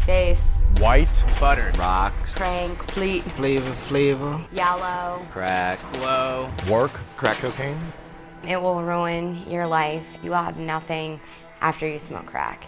Bass. White. Butter. Rock. Crank. Sleet. Flavor. Yellow. Crack. Glow. Work. Crack cocaine. It will ruin your life. You will have nothing after you smoke crack.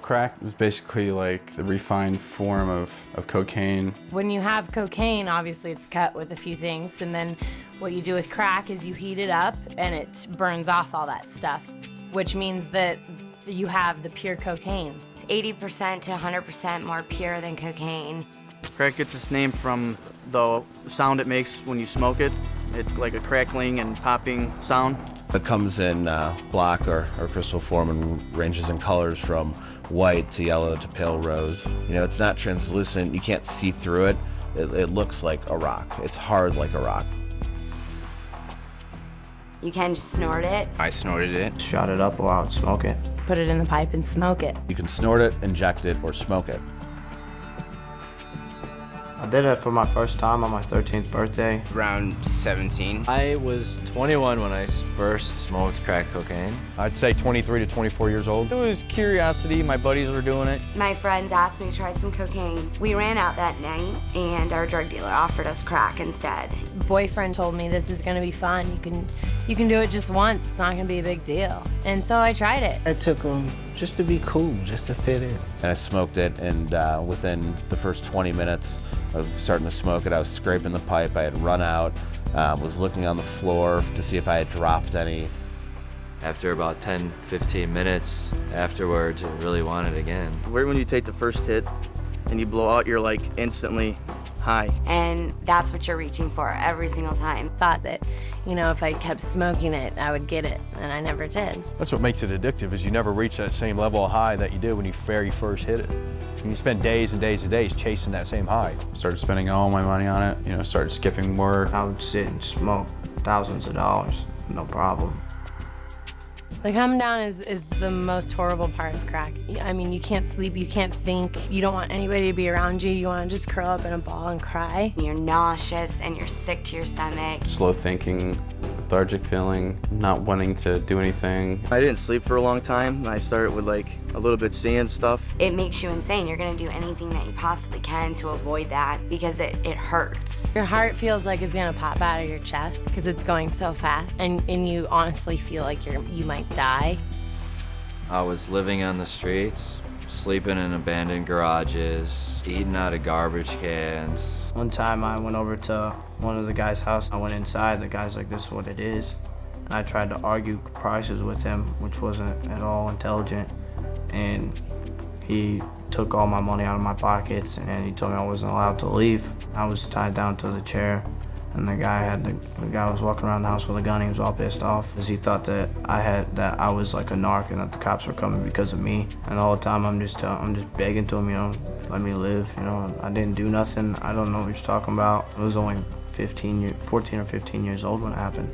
Crack is basically like the refined form of cocaine. When you have cocaine, obviously it's cut with a few things, and then what you do with crack is you heat it up and it burns off all that stuff, which means that you have the pure cocaine. It's 80% to 100% more pure than cocaine. Crack gets its name from the sound it makes when you smoke it. It's like a crackling and popping sound. It comes in black or crystal form and ranges in colors from white to yellow to pale rose. You know, it's not translucent. You can't see through it. It looks like a rock. It's hard like a rock. You can just snort it. I snorted it. Shot it up while I would smoke it. Put it in the pipe and smoke it. You can snort it, inject it, or smoke it. I did it for my first time on my 13th birthday. Around 17. I was 21 when I first smoked crack cocaine. I'd say 23 to 24 years old. It was curiosity. My buddies were doing it. My friends asked me to try some cocaine. We ran out that night and our drug dealer offered us crack instead. Boyfriend told me this is gonna be fun. You can do it just once. It's not gonna be a big deal. And so I tried it. I took them just to be cool, just to fit in. And I smoked it, and within the first 20 minutes of starting to smoke it, I was scraping the pipe. I had run out, was looking on the floor to see if I had dropped any. After about 10, 15 minutes afterwards, I really wanted it again. Right when you take the first hit and you blow out, you're like instantly high. And that's what you're reaching for every single time. Thought that, you know, if I kept smoking it, I would get it, and I never did. That's what makes it addictive, is you never reach that same level of high that you did when you very first hit it. And you spend days and days and days chasing that same high. Started spending all my money on it, started skipping work. I would sit and smoke thousands of dollars, no problem. The come down is the most horrible part of crack. I mean, you can't sleep, you can't think, you don't want anybody to be around you, you want to just curl up in a ball and cry. You're nauseous and you're sick to your stomach. Slow thinking, lethargic feeling, not wanting to do anything. I didn't sleep for a long time. I started with like a little bit seeing stuff. It makes you insane. You're gonna do anything that you possibly can to avoid that because it hurts. Your heart feels like it's gonna pop out of your chest because it's going so fast, and you honestly feel like you might die. I was living on the streets, sleeping in abandoned garages, eating out of garbage cans. One time I went over to one of the guy's house. I went inside, the guy's like, this is what it is. And I tried to argue prices with him, which wasn't at all intelligent. And he took all my money out of my pockets and he told me I wasn't allowed to leave. I was tied down to the chair, and the guy was walking around the house with a gun. He was all pissed off because he thought that I was like a narc and that the cops were coming because of me. And all the time I'm just begging to him, let me live. I didn't do nothing. I don't know what you're talking about. I was only 14 or 15 years old when it happened.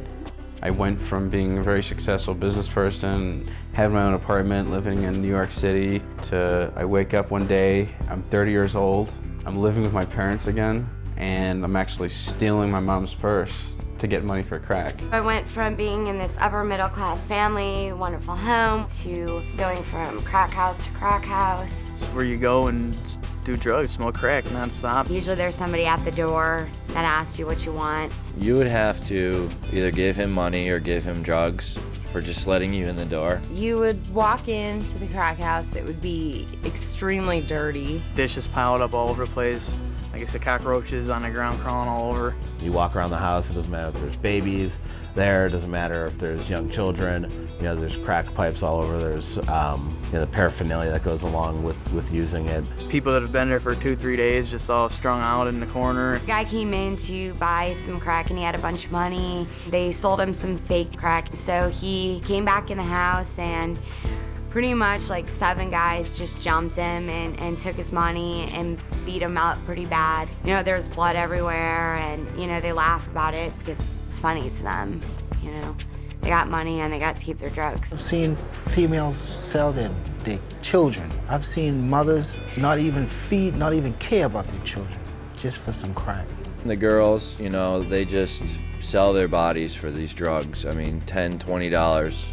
I went from being a very successful business person, having my own apartment, living in New York City, to I wake up one day, I'm 30 years old, I'm living with my parents again, and I'm actually stealing my mom's purse to get money for crack. I went from being in this upper middle class family, wonderful home, to going from crack house to crack house. It's where you go and do drugs, smoke crack nonstop. Usually there's somebody at the door that asks you what you want. You would have to either give him money or give him drugs for just letting you in the door. You would walk into the crack house, it would be extremely dirty. Dishes piled up all over the place. Like I said, cockroaches on the ground crawling all over. You walk around the house, it doesn't matter if there's babies there, it doesn't matter if there's young children, there's crack pipes all over, there's the paraphernalia that goes along with using it. People that have been there for 2-3 days just all strung out in the corner. A guy came in to buy some crack and he had a bunch of money. They sold him some fake crack, so he came back in the house and pretty much like 7 guys just jumped him and took his money and beat him up pretty bad. There was blood everywhere, and they laugh about it because it's funny to them. They got money and they got to keep their drugs. I've seen females sell their children. I've seen mothers not even care about their children, just for some crack. The girls, they just sell their bodies for these drugs. I mean, $10, $20.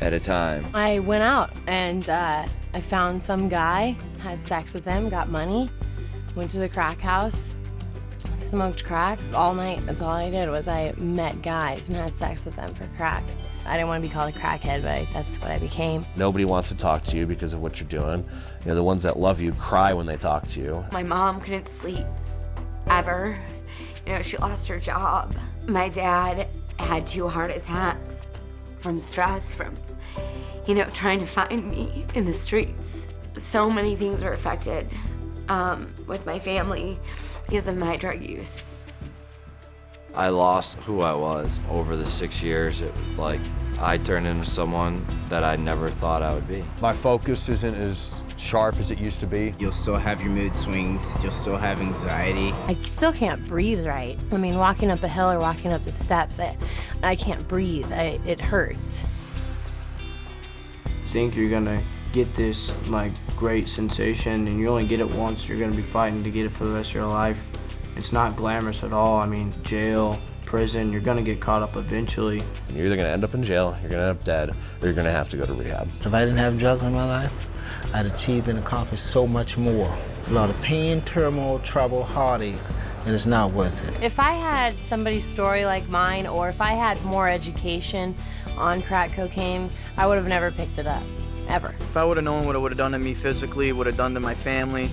at a time. I went out and I found some guy, had sex with him, got money, went to the crack house, smoked crack all night. That's all I did was I met guys and had sex with them for crack. I didn't want to be called a crackhead, but that's what I became. Nobody wants to talk to you because of what you're doing. You know, the ones that love you cry when they talk to you. My mom couldn't sleep ever. You know, she lost her job. My dad had 2 heart attacks from stress, from, you know, trying to find me in the streets. So many things were affected with my family because of my drug use. I lost who I was over the 6 years. I turned into someone that I never thought I would be. My focus isn't as sharp as it used to be. You'll still have your mood swings. You'll still have anxiety. I still can't breathe right. I mean, walking up a hill or walking up the steps, I can't breathe. It hurts. Think you're gonna get this like great sensation and you only get it once. You're gonna be fighting to get it for the rest of your life. It's not glamorous at all. I mean, jail, prison, you're gonna get caught up eventually. You're either gonna end up in jail, you're gonna end up dead, or you're gonna have to go to rehab. If I didn't have drugs in my life, I'd achieved and accomplished so much more. It's a lot of pain, turmoil, trouble, heartache, and it's not worth it. If I had somebody's story like mine, or if I had more education on crack cocaine, I would have never picked it up, ever. If I would have known what it would have done to me physically, would have done to my family,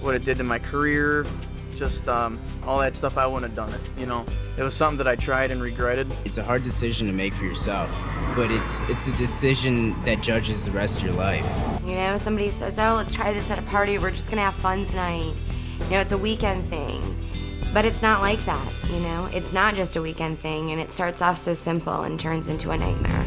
what it did to my career, just all that stuff, I wouldn't have done it, you know. It was something that I tried and regretted. It's a hard decision to make for yourself, but it's a decision that judges the rest of your life. You know, somebody says, oh, let's try this at a party. We're just gonna have fun tonight. You know, it's a weekend thing. But it's not like that, you know? It's not just a weekend thing, and it starts off so simple and turns into a nightmare.